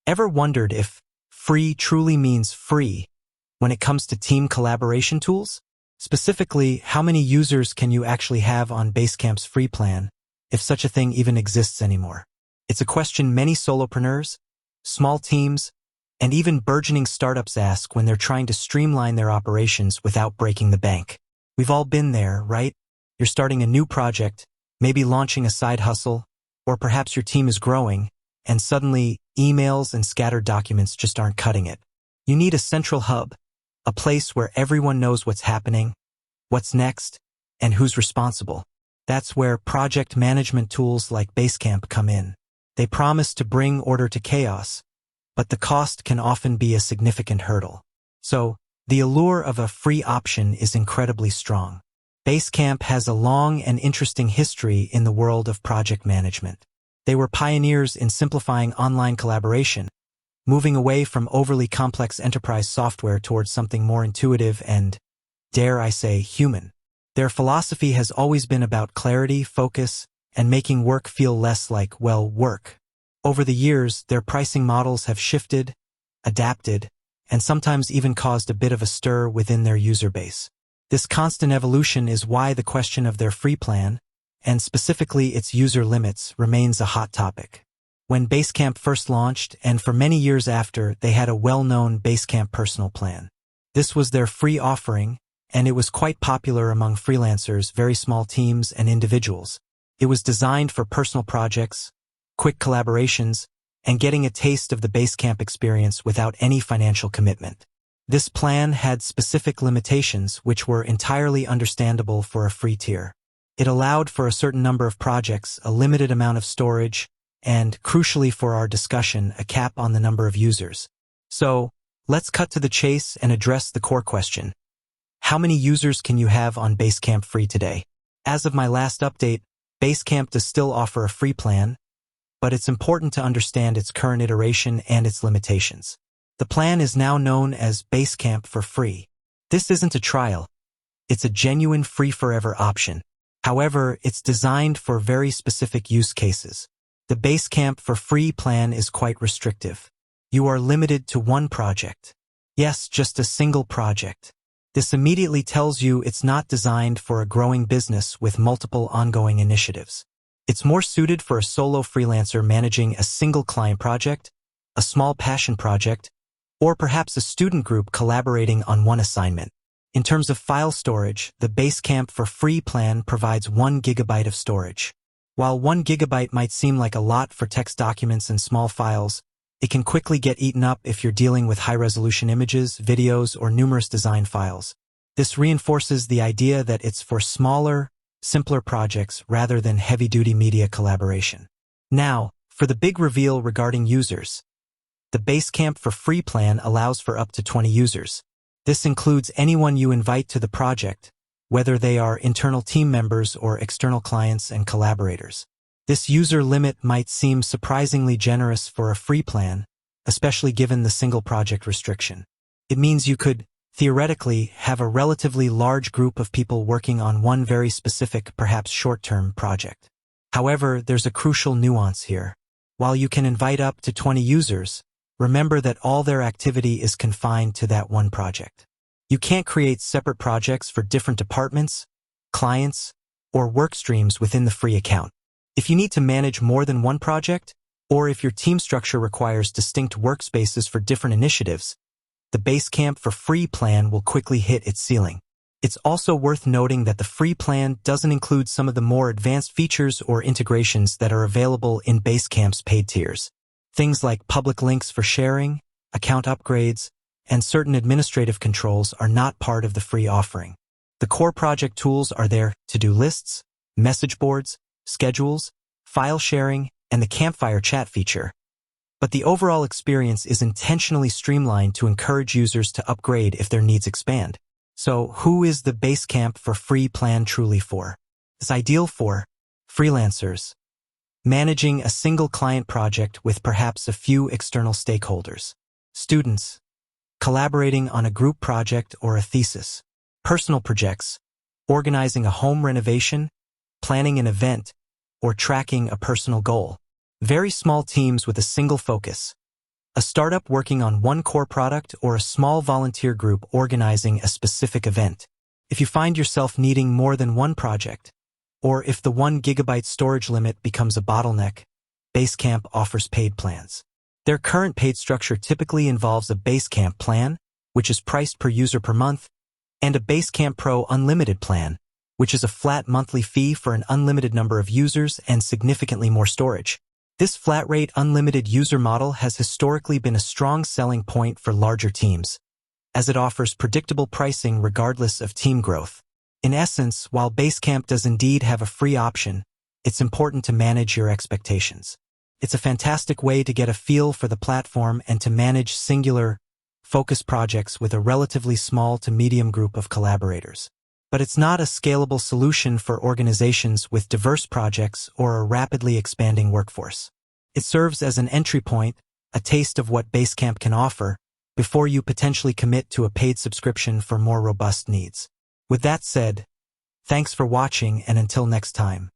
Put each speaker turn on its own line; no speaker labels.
Ever wondered if free truly means free when it comes to team collaboration tools? Specifically, how many users can you actually have on Basecamp's free plan, if such a thing even exists anymore? It's a question many solopreneurs, small teams, and even burgeoning startups ask when they're trying to streamline their operations without breaking the bank. We've all been there, right? You're starting a new project, maybe launching a side hustle, or perhaps your team is growing, and suddenly emails and scattered documents just aren't cutting it. You need a central hub, a place where everyone knows what's happening, what's next, and who's responsible. That's where project management tools like Basecamp come in. They promise to bring order to chaos, but the cost can often be a significant hurdle. So, the allure of a free option is incredibly strong. Basecamp has a long and interesting history in the world of project management. They were pioneers in simplifying online collaboration, moving away from overly complex enterprise software towards something more intuitive and, dare I say, human. Their philosophy has always been about clarity, focus, and making work feel less like, well, work. Over the years, their pricing models have shifted, adapted, and sometimes even caused a bit of a stir within their user base. This constant evolution is why the question of their free plan, and specifically its user limits, remains a hot topic. When Basecamp first launched, and for many years after, they had a well-known Basecamp Personal Plan. This was their free offering, and it was quite popular among freelancers, very small teams, and individuals. It was designed for personal projects, quick collaborations, and getting a taste of the Basecamp experience without any financial commitment. This plan had specific limitations which were entirely understandable for a free tier. It allowed for a certain number of projects, a limited amount of storage, and, crucially for our discussion, a cap on the number of users. So, let's cut to the chase and address the core question. How many users can you have on Basecamp free today? As of my last update, Basecamp does still offer a free plan, but it's important to understand its current iteration and its limitations. The plan is now known as Basecamp for free. This isn't a trial. It's a genuine free forever option. However, it's designed for very specific use cases. The Basecamp for free plan is quite restrictive. You are limited to one project. Yes, just a single project. This immediately tells you it's not designed for a growing business with multiple ongoing initiatives. It's more suited for a solo freelancer managing a single client project, a small passion project, or perhaps a student group collaborating on one assignment. In terms of file storage, the Basecamp for free plan provides 1 GB of storage. While 1 GB might seem like a lot for text documents and small files, it can quickly get eaten up if you're dealing with high-resolution images, videos, or numerous design files. This reinforces the idea that it's for smaller, simpler projects rather than heavy-duty media collaboration. Now, for the big reveal regarding users. The Basecamp for free plan allows for up to 20 users. This includes anyone you invite to the project, whether they are internal team members or external clients and collaborators. This user limit might seem surprisingly generous for a free plan, especially given the single project restriction. It means you could, theoretically, have a relatively large group of people working on one very specific, perhaps short-term project. However, there's a crucial nuance here. While you can invite up to 20 users, remember that all their activity is confined to that one project. You can't create separate projects for different departments, clients, or work streams within the free account. If you need to manage more than one project, or if your team structure requires distinct workspaces for different initiatives, the Basecamp for free plan will quickly hit its ceiling. It's also worth noting that the free plan doesn't include some of the more advanced features or integrations that are available in Basecamp's paid tiers. Things like public links for sharing, account upgrades, and certain administrative controls are not part of the free offering. The core project tools are there: to-do lists, message boards, schedules, file sharing, and the campfire chat feature. But the overall experience is intentionally streamlined to encourage users to upgrade if their needs expand. So, who is the Basecamp for free plan truly for? It's ideal for freelancers, managing a single client project with perhaps a few external stakeholders, students, collaborating on a group project or a thesis, personal projects, organizing a home renovation, planning an event, or tracking a personal goal. Very small teams with a single focus, a startup working on one core product, or a small volunteer group organizing a specific event. If you find yourself needing more than one project, or if the 1 GB storage limit becomes a bottleneck, Basecamp offers paid plans. Their current paid structure typically involves a Basecamp plan, which is priced per user per month, and a Basecamp Pro Unlimited plan, which is a flat monthly fee for an unlimited number of users and significantly more storage. This flat-rate unlimited user model has historically been a strong selling point for larger teams, as it offers predictable pricing regardless of team growth. In essence, while Basecamp does indeed have a free option, it's important to manage your expectations. It's a fantastic way to get a feel for the platform and to manage singular, focused projects with a relatively small to medium group of collaborators. But it's not a scalable solution for organizations with diverse projects or a rapidly expanding workforce. It serves as an entry point, a taste of what Basecamp can offer, before you potentially commit to a paid subscription for more robust needs. With that said, thanks for watching, and until next time.